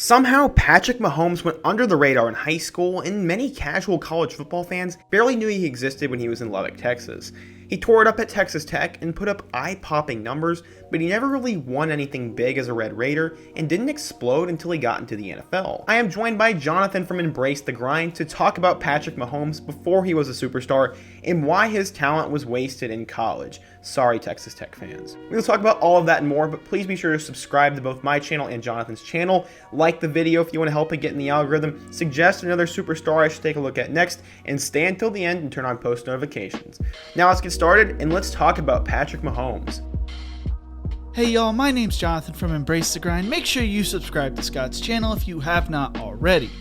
Somehow, Patrick Mahomes went under the radar in high school, and many casual college football fans barely knew he existed when he was in Lubbock, Texas. He tore it up at Texas Tech and put up eye-popping numbers, but he never really won anything big as a Red Raider and didn't explode until he got into the NFL. I am joined by Jonathan from Embrace the Grind to talk about Patrick Mahomes before he was a superstar and why his talent was wasted in college. Sorry, Texas Tech fans. We will talk about all of that and more, but please be sure to subscribe to both my channel and Jonathan's channel. Like the video if you want to help it get in the algorithm, suggest another superstar I should take a look at next, and stay until the end and turn on post notifications. Now let's get started and let's talk about Patrick Mahomes. Hey y'all, my name's Jonathan from Embrace the Grind. Make sure you subscribe to Scott's channel if you have not already.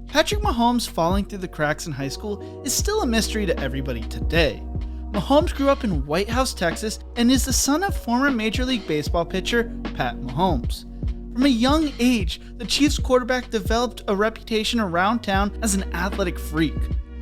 Patrick Mahomes falling through the cracks in high school is still a mystery to everybody today. Mahomes grew up in White House, Texas, and is the son of former Major League Baseball pitcher Pat Mahomes. From a young age, the Chiefs quarterback developed a reputation around town as an athletic freak.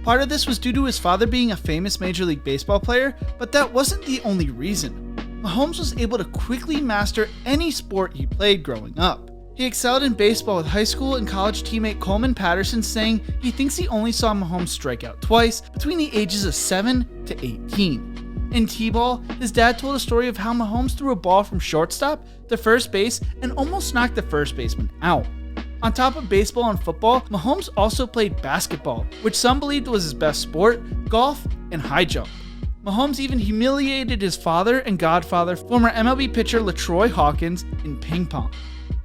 Part of this was due to his father being a famous Major League Baseball player, but that wasn't the only reason. Mahomes was able to quickly master any sport he played growing up. He excelled in baseball with high school and college teammate Coleman Patterson saying he thinks he only saw Mahomes strike out twice between the ages of 7 to 18. In T-ball, his dad told a story of how Mahomes threw a ball from shortstop to first base and almost knocked the first baseman out. On top of baseball and football, Mahomes also played basketball, which some believed was his best sport, golf, and high jump. Mahomes even humiliated his father and godfather, former MLB pitcher LaTroy Hawkins, in ping pong.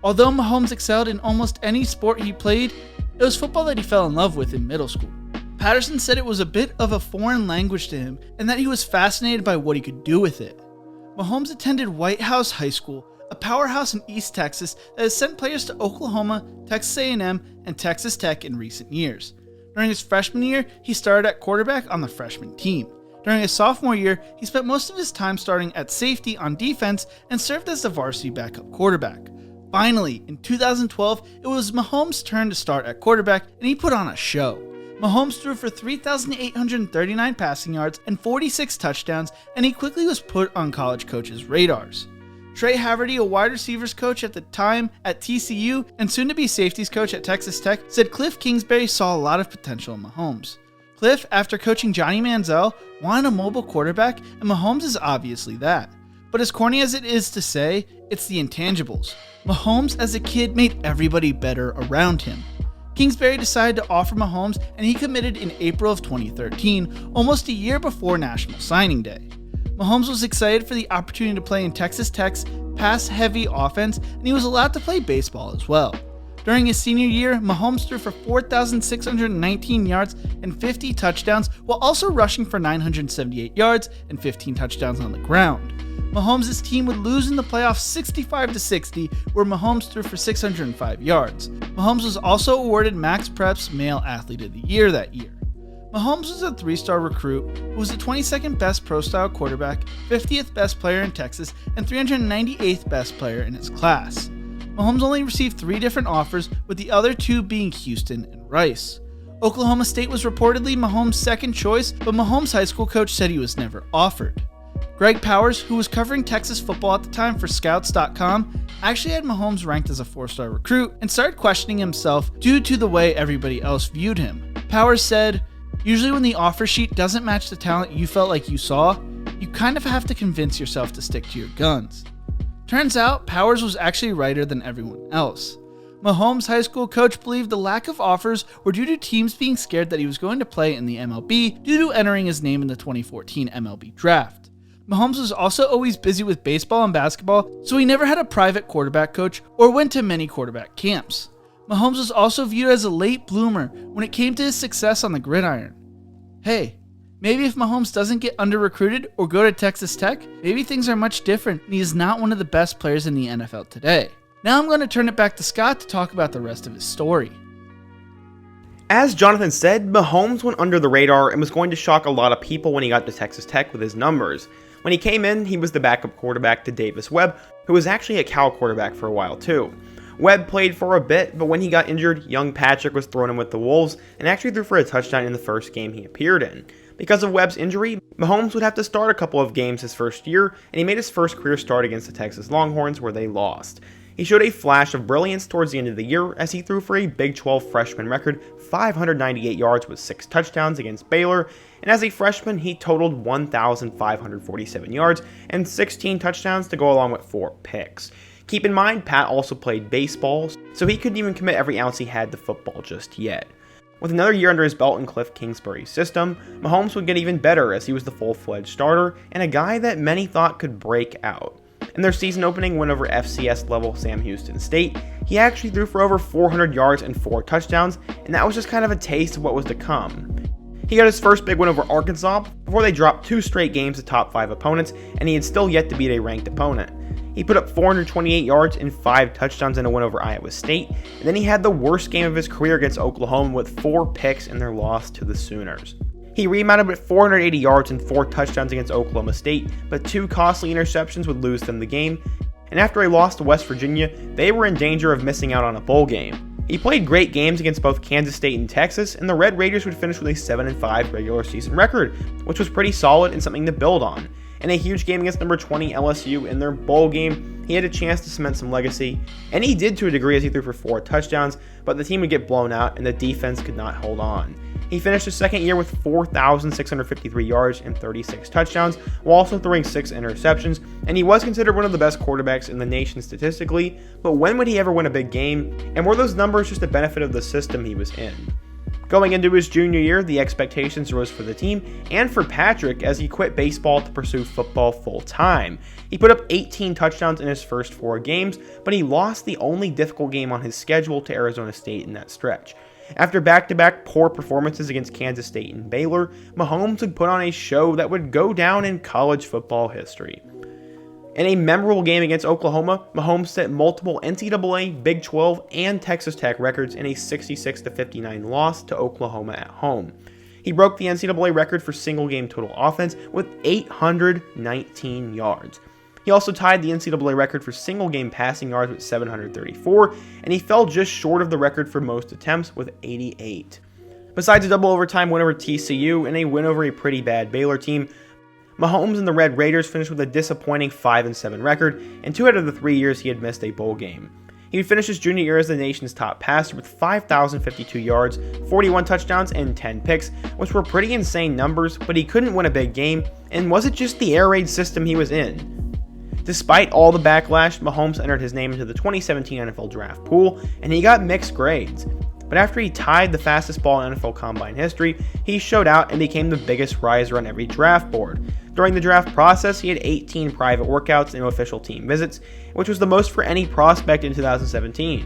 Although Mahomes excelled in almost any sport he played, it was football that he fell in love with in middle school. Patterson said it was a bit of a foreign language to him and that he was fascinated by what he could do with it. Mahomes attended White House High School, a powerhouse in East Texas that has sent players to Oklahoma, Texas A&M, and Texas Tech in recent years. During his freshman year, he started at quarterback on the freshman team. During his sophomore year, he spent most of his time starting at safety on defense and served as the varsity backup quarterback. Finally, in 2012, it was Mahomes' turn to start at quarterback, and he put on a show. Mahomes threw for 3,839 passing yards and 46 touchdowns, and he quickly was put on college coaches' radars. Trey Haverty, a wide receivers coach at the time at TCU and soon-to-be safeties coach at Texas Tech, said Cliff Kingsbury saw a lot of potential in Mahomes. Cliff, after coaching Johnny Manziel, wanted a mobile quarterback, and Mahomes is obviously that. But as corny as it is to say, it's the intangibles. Mahomes as a kid made everybody better around him. Kingsbury decided to offer Mahomes, and he committed in April of 2013, almost a year before National Signing Day. Mahomes was excited for the opportunity to play in Texas Tech's pass-heavy offense, and he was allowed to play baseball as well. During his senior year, Mahomes threw for 4,619 yards and 50 touchdowns, while also rushing for 978 yards and 15 touchdowns on the ground. Mahomes' team would lose in the playoffs 65-60, where Mahomes threw for 605 yards. Mahomes was also awarded Max Prepp's Male Athlete of the Year that year. Mahomes was a 3-star recruit who was the 22nd best pro-style quarterback, 50th best player in Texas, and 398th best player in his class. Mahomes only received 3 different offers, with the other 2 being Houston and Rice. Oklahoma State was reportedly Mahomes' second choice, but Mahomes' high school coach said he was never offered. Greg Powers, who was covering Texas football at the time for Scouts.com, actually had Mahomes ranked as a 4-star recruit and started questioning himself due to the way everybody else viewed him. Powers said, "Usually when the offer sheet doesn't match the talent you felt like you saw, you kind of have to convince yourself to stick to your guns." Turns out, Powers was actually righter than everyone else. Mahomes' high school coach believed the lack of offers were due to teams being scared that he was going to play in the MLB due to entering his name in the 2014 MLB draft. Mahomes was also always busy with baseball and basketball, so he never had a private quarterback coach or went to many quarterback camps. Mahomes was also viewed as a late bloomer when it came to his success on the gridiron. Hey, maybe if Mahomes doesn't get under-recruited or go to Texas Tech, maybe things are much different and he is not one of the best players in the NFL today. Now I'm going to turn it back to Scott to talk about the rest of his story. As Jonathan said, Mahomes went under the radar and was going to shock a lot of people when he got to Texas Tech with his numbers. When he came in, he was the backup quarterback to Davis Webb, who was actually a Cal quarterback for a while too. Webb played for a bit, but when he got injured, young Patrick was thrown in with the Wolves and actually threw for a touchdown in the first game he appeared in. Because of Webb's injury, Mahomes would have to start a couple of games his first year, and he made his first career start against the Texas Longhorns where they lost. He showed a flash of brilliance towards the end of the year as he threw for a Big 12 freshman record 598 yards with 6 touchdowns against Baylor, and as a freshman he totaled 1,547 yards and 16 touchdowns to go along with 4 picks. Keep in mind, Pat also played baseball, so he couldn't even commit every ounce he had to football just yet. With another year under his belt in Cliff Kingsbury's system, Mahomes would get even better as he was the full-fledged starter and a guy that many thought could break out. In their season opening win over FCS level Sam Houston State, he actually threw for over 400 yards and 4 touchdowns, and that was just kind of a taste of what was to come. He got his first big win over Arkansas before they dropped 2 straight games to top 5 opponents, and he had still yet to beat a ranked opponent. He put up 428 yards and 5 touchdowns in a win over Iowa State, and then he had the worst game of his career against Oklahoma with 4 picks in their loss to the Sooners. He rebounded with 480 yards and 4 touchdowns against Oklahoma State, but 2 costly interceptions would lose them the game, and after a loss to West Virginia, they were in danger of missing out on a bowl game. He played great games against both Kansas State and Texas, and the Red Raiders would finish with a 7-5 regular season record, which was pretty solid and something to build on. In a huge game against number 20 LSU in their bowl game, he had a chance to cement some legacy, and he did to a degree as he threw for 4 touchdowns, but the team would get blown out and the defense could not hold on. He finished his second year with 4,653 yards and 36 touchdowns, while also throwing 6 interceptions, and he was considered one of the best quarterbacks in the nation statistically, but when would he ever win a big game, and were those numbers just a benefit of the system he was in? Going into his junior year, the expectations rose for the team and for Patrick as he quit baseball to pursue football full-time. He put up 18 touchdowns in his first 4 games, but he lost the only difficult game on his schedule to Arizona State in that stretch. After back-to-back poor performances against Kansas State and Baylor, Mahomes would put on a show that would go down in college football history. In a memorable game against Oklahoma, Mahomes set multiple NCAA, Big 12, and Texas Tech records in a 66-59 loss to Oklahoma at home. He broke the NCAA record for single-game total offense with 819 yards. He also tied the NCAA record for single-game passing yards with 734, and he fell just short of the record for most attempts with 88. Besides a double overtime win over TCU and a win over a pretty bad Baylor team, Mahomes and the Red Raiders finished with a disappointing 5-7 record, and 2 out of the 3 years he had missed a bowl game. He would finish his junior year as the nation's top passer with 5,052 yards, 41 touchdowns, and 10 picks, which were pretty insane numbers, but he couldn't win a big game, and was it just the air raid system he was in? Despite all the backlash, Mahomes entered his name into the 2017 NFL Draft pool, and he got mixed grades. But after he tied the fastest ball in NFL Combine history, he showed out and became the biggest riser on every draft board. During the draft process, he had 18 private workouts and no official team visits, which was the most for any prospect in 2017.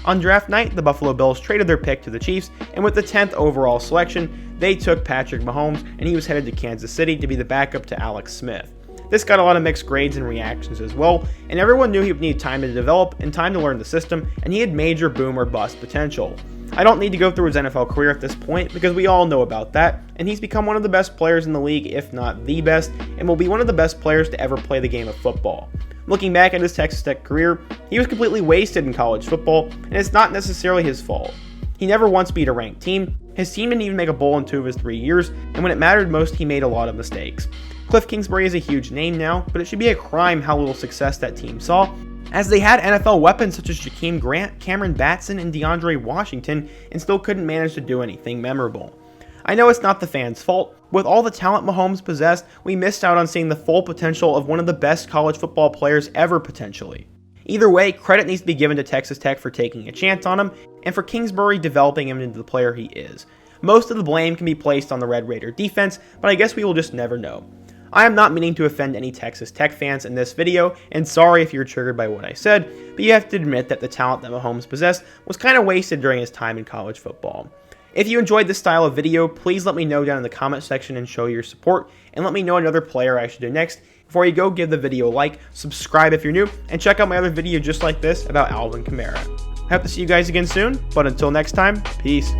On draft night, the Buffalo Bills traded their pick to the Chiefs, and with the 10th overall selection, they took Patrick Mahomes, and he was headed to Kansas City to be the backup to Alex Smith. This got a lot of mixed grades and reactions as well, and everyone knew he would need time to develop and time to learn the system, and he had major boom or bust potential. I don't need to go through his NFL career at this point because we all know about that, and he's become one of the best players in the league, if not the best, and will be one of the best players to ever play the game of football. Looking back at his Texas Tech career, he was completely wasted in college football, and it's not necessarily his fault. He never once beat a ranked team, his team didn't even make a bowl in 2 of his 3 years, and when it mattered most, he made a lot of mistakes. Cliff Kingsbury is a huge name now, but it should be a crime how little success that team saw, as they had NFL weapons such as Jakeem Grant, Cameron Batson, and DeAndre Washington, and still couldn't manage to do anything memorable. I know it's not the fans' fault. With all the talent Mahomes possessed, we missed out on seeing the full potential of one of the best college football players ever potentially. Either way, credit needs to be given to Texas Tech for taking a chance on him, and for Kingsbury developing him into the player he is. Most of the blame can be placed on the Red Raider defense, but I guess we will just never know. I am not meaning to offend any Texas Tech fans in this video, and sorry if you're triggered by what I said, but you have to admit that the talent that Mahomes possessed was kind of wasted during his time in college football. If you enjoyed this style of video, please let me know down in the comment section and show your support, and let me know another player I should do next. Before you go, give the video a like, subscribe if you're new, and check out my other video just like this about Alvin Kamara. I hope to see you guys again soon, but until next time, peace.